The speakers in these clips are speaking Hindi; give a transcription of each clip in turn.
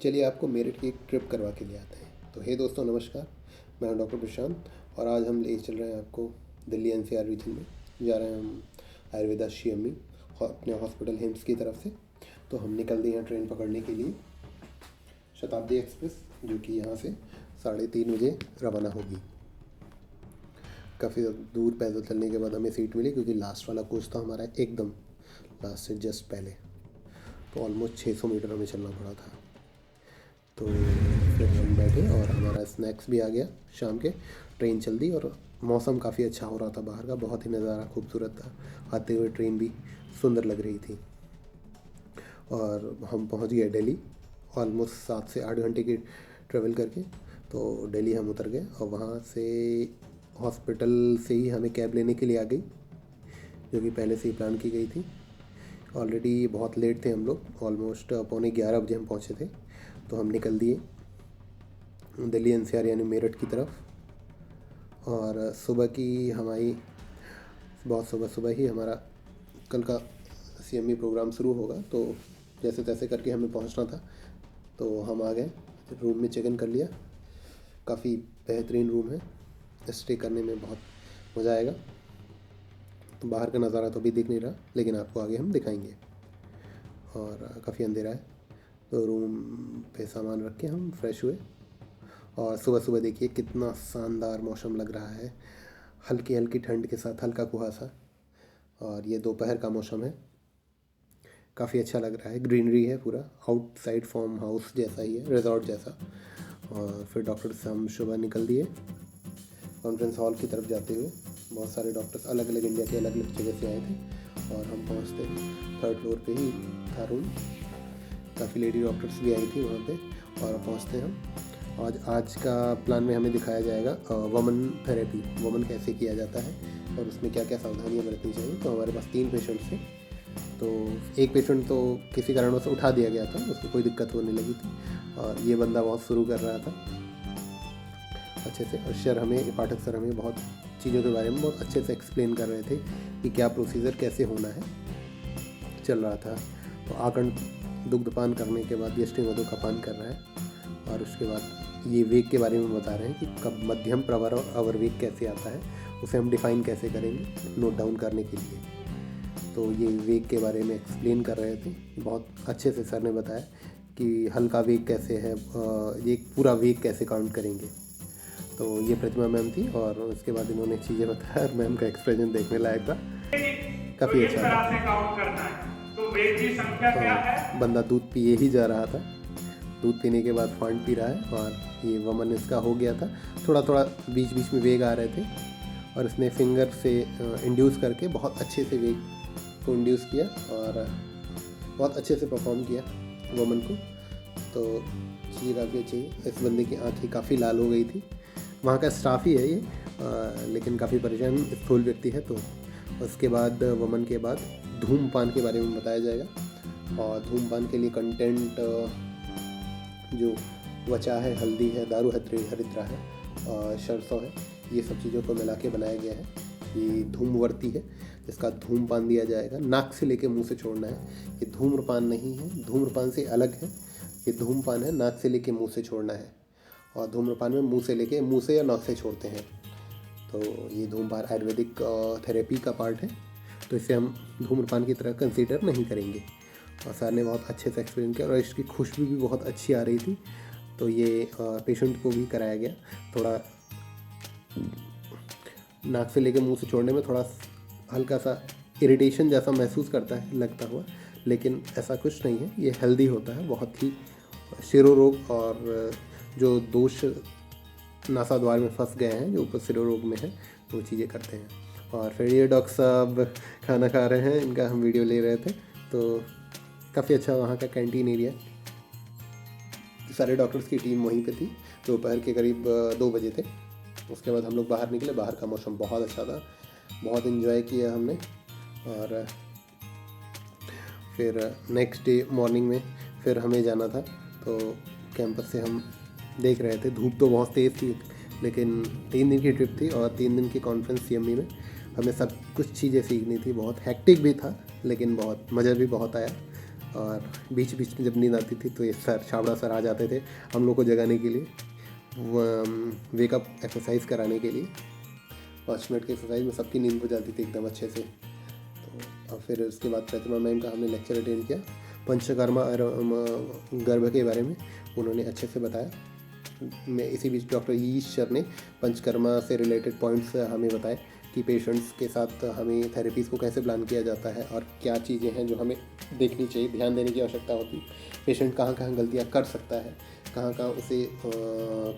चलिए आपको मेरठ की एक ट्रिप करवा के ले आते हैं। तो हे दोस्तों नमस्कार, मैं हूं डॉक्टर प्रशांत और आज हम ले चल रहे हैं आपको दिल्ली एनसीआर रीजन में। जा रहे हैं हम आयुर्वेदा CME अपने हॉस्पिटल हिम्स की तरफ से। तो हम निकल दिए हैं ट्रेन पकड़ने के लिए शताब्दी एक्सप्रेस, जो कि यहाँ से 3:30 बजे रवाना होगी। काफ़ी दूर पैदल चलने के बाद हमें सीट मिली, क्योंकि लास्ट वाला कोच था हमारा एकदम लास्ट से जस्ट पहले। तो ऑलमोस्ट 600 मीटर हमें चलना पड़ा था। तो फिर हम बैठे और हमारा स्नैक्स भी आ गया शाम के। ट्रेन चल दी और मौसम काफ़ी अच्छा हो रहा था बाहर का, बहुत ही नज़ारा खूबसूरत था। आते हुए ट्रेन भी सुंदर लग रही थी और हम पहुंच गए दिल्ली ऑलमोस्ट 7 से 8 घंटे की ट्रेवल करके। तो दिल्ली हम उतर गए और वहाँ से हॉस्पिटल से ही हमें कैब लेने के लिए आ गई, जो कि पहले से ही प्लान की गई थी। ऑलरेडी बहुत लेट थे हम लोग, ऑलमोस्ट 11:15 बजे हम पहुँचे थे। तो हम निकल दिए दिल्ली एनसीआर यानी मेरठ की तरफ। और सुबह की हमारी बहुत सुबह ही हमारा कल का CME प्रोग्राम शुरू होगा। तो जैसे तैसे करके हमें पहुंचना था, तो हम आ गए। रूम में चेक इन कर लिया। काफ़ी बेहतरीन रूम है, स्टे करने में बहुत मज़ा आएगा। तो बाहर का नज़ारा तो अभी दिख नहीं रहा, लेकिन आपको आगे हम दिखाएंगे। और काफ़ी अंधेरा है। तो रूम पे सामान रख के हम फ्रेश हुए और सुबह देखिए कितना शानदार मौसम लग रहा है, हल्की हल्की ठंड के साथ हल्का कुहासा। और ये दोपहर का मौसम है, काफ़ी अच्छा लग रहा है। ग्रीनरी है पूरा, आउटसाइड फार्म हाउस जैसा ही है, रिजॉर्ट जैसा। और फिर डॉक्टर से हम सुबह निकल दिए कॉन्फ्रेंस हॉल की तरफ जाते हुए। बहुत सारे डॉक्टर्स अलग अलग इंडिया के अलग अलग जगह से आए थे और हम पहुँचते 3rd फ्लोर पे ही था रूम। काफ़ी लेडी डॉक्टर्स भी आई थी वहाँ पे। और पहुँचते हम आज का प्लान में हमें दिखाया जाएगा वुमन थेरेपी, वुमन कैसे किया जाता है और उसमें क्या क्या सावधानियाँ बरतनी चाहिए। तो हमारे पास 3 पेशेंट्स थे। तो एक पेशेंट तो किसी कारणवश उठा दिया गया था, उसको कोई दिक्कत होने लगी थी और ये बंदा बहुत शुरू कर रहा था अच्छे से। और पाठक सर हमें बहुत चीज़ों के बारे में बहुत अच्छे से एक्सप्लेन कर रहे थे कि क्या प्रोसीजर कैसे होना है चल रहा था। तो आकंठ दुग्धपान करने के बाद यष्टि मधु का पान कर रहा है और उसके बाद ये वेग के बारे में बता रहे हैं कि कब मध्यम, प्रवर और अवर वेग कैसे आता है, उसे हम डिफ़ाइन कैसे करेंगे नोट डाउन करने के लिए। तो ये वेग के बारे में एक्सप्लेन कर रहे थे बहुत अच्छे से। सर ने बताया कि हल्का वेग कैसे है, ये पूरा वेग कैसे काउंट करेंगे। तो ये प्रतिमा मैम थी और उसके बाद इन्होंने चीज़ें बताया। मैम का एक्सप्रेशन देखने लायक था, काफ़ी अच्छा था। तो वेग की संख्या क्या है? बंदा दूध पिए ही जा रहा था, दूध पीने के बाद फांड पी रहा है और ये वमन इसका हो गया था। थोड़ा बीच में वेग आ रहे थे और इसने फिंगर से इंड्यूस करके बहुत अच्छे से वेग को इंड्यूस किया और बहुत अच्छे से परफॉर्म किया वमन को। तो चीज़ काफ़ी अच्छी है। इस बंदे की आँखें काफ़ी लाल हो गई थी। वहाँ का स्टाफ ही है ये, लेकिन काफ़ी परेशान स्थूल व्यक्ति है। तो उसके बाद वमन के बाद धूमपान के बारे में बताया जाएगा। और धूमपान के लिए कंटेंट जो वचा है, हल्दी है, दारू हरिद्रा है और सरसों है, ये सब चीज़ों को मिला के बनाया गया है। ये धूमवर्ती है, जिसका धूमपान दिया जाएगा। नाक से लेके मुंह से छोड़ना है। ये धूम्रपान नहीं है, धूम्रपान से अलग है। ये धूमपान है, नाक से लेके मुंह से छोड़ना है। और धूम्रपान में मुंह से या नाक से छोड़ते हैं। तो ये धूमपान आयुर्वेदिक थेरेपी का पार्ट है, तो इसे हम धूम्रपान की तरह कंसीडर नहीं करेंगे। और सर ने बहुत अच्छे से एक्सप्लेन किया और इसकी खुशबू भी बहुत अच्छी आ रही थी। तो ये पेशेंट को भी कराया गया। थोड़ा नाक से लेकर मुंह से छोड़ने में थोड़ा हल्का सा इरिटेशन जैसा महसूस करता है लगता हुआ, लेकिन ऐसा कुछ नहीं है। ये हेल्दी होता है। बहुत ही शिरोरोग और जो दोष नासाद्वार में फंस गए हैं, जो ऊपर शिरोरोग में है, वो चीज़ें करते हैं। और फिर ये डॉक्टर साहब खाना खा रहे हैं, इनका हम वीडियो ले रहे थे। तो काफ़ी अच्छा वहाँ का कैंटीन एरिया। सारे डॉक्टर्स की टीम वहीं पे थी। दोपहर के करीब 2 बजे थे। उसके बाद हम लोग बाहर निकले। बाहर का मौसम बहुत अच्छा था, बहुत इन्जॉय किया हमने। और फिर नेक्स्ट डे मॉर्निंग में फिर हमें जाना था। तो कैंपस से हम देख रहे थे, धूप तो बहुत तेज़ थी, लेकिन 3 दिन की ट्रिप थी और 3 दिन की कॉन्फ्रेंस CME में हमें सब कुछ चीज़ें सीखनी थी। बहुत हैक्टिक भी था, लेकिन बहुत मज़ा भी बहुत आया। और बीच बीच में जब नींद आती थी तो ये सर छाबड़ा सर आ जाते थे हम लोग को जगाने के लिए, वेकअप एक्सरसाइज कराने के लिए। 5 मिनट की एक्सरसाइज में सबकी नींद हो जाती थी एकदम अच्छे से। तो और फिर उसके बाद प्रतिमा मैम का हमने लेक्चर अटेंड किया पंचकर्मा गर्भ के बारे में, उन्होंने अच्छे से बताया। मैं इसी बीच डॉक्टर ईश्वर ने पंचकर्मा से रिलेटेड पॉइंट्स हमें बताए कि पेशेंट्स के साथ हमें थेरेपीज़ को कैसे प्लान किया जाता है और क्या चीज़ें हैं जो हमें देखनी चाहिए, ध्यान देने की आवश्यकता होती है। पेशेंट कहाँ कहाँ गलतियाँ कर सकता है, कहाँ कहाँ उसे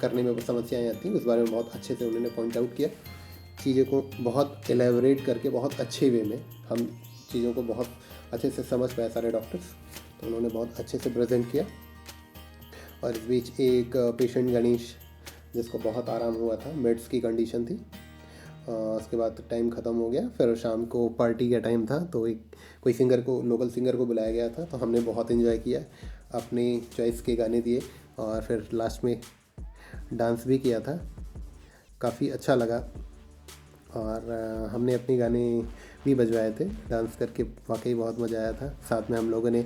करने में समस्याएँ आती हैं, उस बारे में बहुत अच्छे से उन्होंने पॉइंट आउट किया। चीज़ों को बहुत एलेबोरेट करके बहुत अच्छे वे में हम चीज़ों को बहुत अच्छे से समझ पाए सारे डॉक्टर्स, तो उन्होंने बहुत अच्छे से प्रेजेंट किया। और इस बीच एक पेशेंट गणेश जिसको बहुत आराम हुआ था, मेड्स की कंडीशन थी। उसके बाद टाइम ख़त्म हो गया, फिर शाम को पार्टी का टाइम था, तो एक कोई सिंगर को, लोकल सिंगर को बुलाया गया था, तो हमने बहुत इन्जॉय किया, अपनी चॉइस के गाने दिए और फिर लास्ट में डांस भी किया था, काफ़ी अच्छा लगा। और हमने अपने गाने भी बजवाए थे, डांस करके वाकई बहुत मज़ा आया था। साथ में हम लोगों ने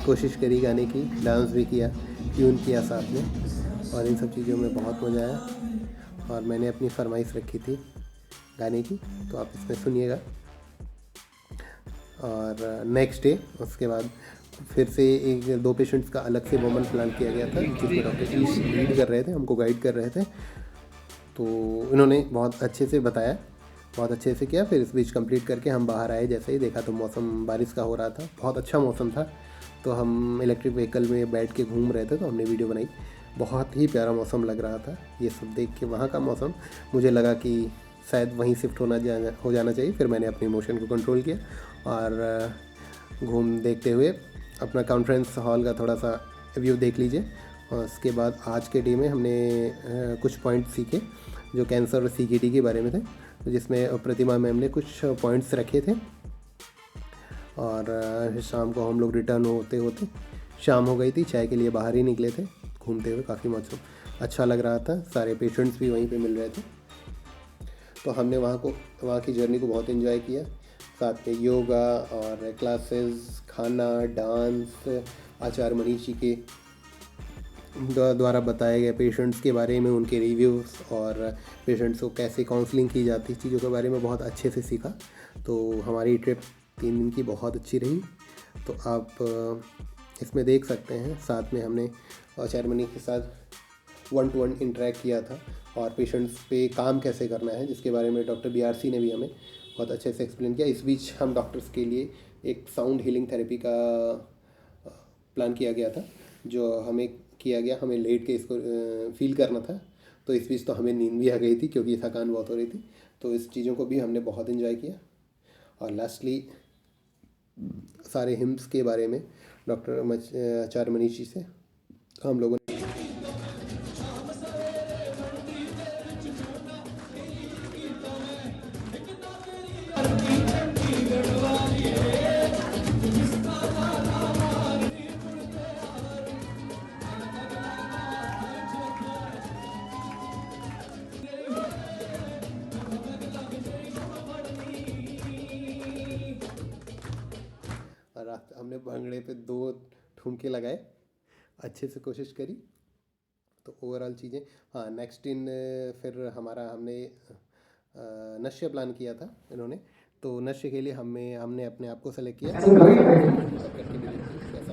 कोशिश करी गाने की, डांस भी किया, ट्यून किया साथ में, और इन सब चीज़ों में बहुत मज़ा आया। और मैंने अपनी फरमाइश रखी थी गाने की, तो आप इसमें सुनिएगा। और नेक्स्ट डे उसके बाद फिर से 1-2 पेशेंट्स का अलग से मोमेंट प्लान किया गया था, जिसमें डॉक्टर ईश लीड कर रहे थे, हमको गाइड कर रहे थे। तो इन्होंने बहुत अच्छे से बताया, बहुत अच्छे से किया। फिर इस बीच कंप्लीट करके हम बाहर आए, जैसे ही देखा तो मौसम बारिश का हो रहा था, बहुत अच्छा मौसम था। तो हम इलेक्ट्रिक व्हीकल में बैठ के घूम रहे थे, तो हमने वीडियो बनाई, बहुत ही प्यारा मौसम लग रहा था। ये सब देख के वहाँ का मौसम मुझे लगा कि शायद वहीं शिफ्ट हो जाना चाहिए। फिर मैंने अपने इमोशन को कंट्रोल किया और देखते हुए अपना कॉन्फ्रेंस हॉल का थोड़ा सा व्यू देख लीजिए। और उसके बाद आज के डे में हमने कुछ पॉइंट सीखे जो कैंसर और CKD के बारे में थे, जिसमें प्रतिमा मैम ने कुछ पॉइंट्स रखे थे। और शाम को हम लोग रिटर्न होते होते शाम हो गई थी, चाय के लिए बाहर ही निकले थे घूमते हुए, काफ़ी मौसम अच्छा लग रहा था, सारे पेशेंट्स भी वहीं पे मिल रहे थे। तो हमने वहाँ की जर्नी को बहुत एंजॉय किया, साथ में योगा और क्लासेस, खाना, डांस, आचार्य मनीष जी के द्वारा बताए गए पेशेंट्स के बारे में, उनके रिव्यूज़ और पेशेंट्स को कैसे काउंसलिंग की जाती, चीज़ों के बारे में बहुत अच्छे से सीखा। तो हमारी ट्रिप 3 दिन की बहुत अच्छी रही। तो आप इसमें देख सकते हैं, साथ में हमने आचार्य मनीष के साथ 1-to-1 इंटरेक्ट किया था और पेशेंट्स पे काम कैसे करना है, जिसके बारे में डॉक्टर BRC ने भी हमें बहुत अच्छे से एक्सप्लेन किया। इस बीच हम डॉक्टर्स के लिए एक साउंड हीलिंग थेरेपी का प्लान किया गया था, जो हमें किया गया, हमें लेट के इसको फील करना था। तो इस बीच तो हमें नींद भी आ गई थी क्योंकि थकान बहुत हो रही थी। तो इस चीज़ों को भी हमने बहुत इन्जॉय किया। और लास्टली सारे हिम्स के बारे में डॉक्टर आचार्य मनीष जी से हम लोगों ने रात हमने भांगड़े पे 2 ठुमके लगाए, अच्छे से कोशिश करी। तो ओवरऑल चीज़ें, हाँ नेक्स्ट दिन फिर हमने नश्य प्लान किया था इन्होंने। तो नश्य के लिए हमने अपने आप को सेलेक्ट किया, कैसा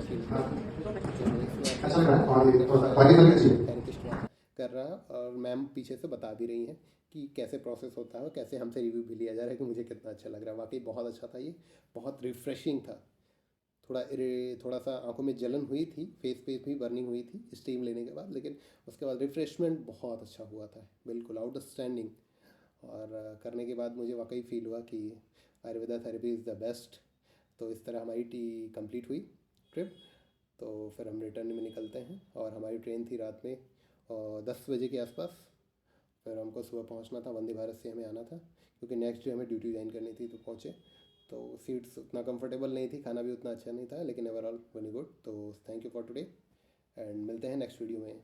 फील थेरेपिस्ट कर रहा, और मैम पीछे से बता भी रही हैं कि कैसे प्रोसेस होता है और कैसे हमसे रिव्यू भी लिया जा रहा है कि मुझे कितना अच्छा लग रहा है। वाकई बहुत अच्छा था, ये बहुत रिफ़्रेशिंग था। थोड़ा सा आंखों में जलन हुई थी, फेस पे भी बर्निंग हुई थी स्टीम लेने के बाद, लेकिन उसके बाद रिफ़्रेशमेंट बहुत अच्छा हुआ था, बिल्कुल आउटस्टैंडिंग। और करने के बाद मुझे वाकई फ़ील हुआ कि Ayurveda therapy is the best. तो इस तरह हमारी कंप्लीट हुई ट्रिप। तो फिर हम रिटर्न में निकलते हैं, और हमारी ट्रेन थी रात में 10 बजे के आसपास। फिर हमको सुबह पहुंचना था, वंदे भारत से हमें आना था, क्योंकि नेक्स्ट डे हमें ड्यूटी ज्वाइन करनी थी। तो पहुँचे तो सीट्स उतना कंफर्टेबल नहीं थी, खाना भी उतना अच्छा नहीं था, लेकिन ओवरऑल वेरी गुड। तो thank you for today, and मिलते हैं नेक्स्ट वीडियो में।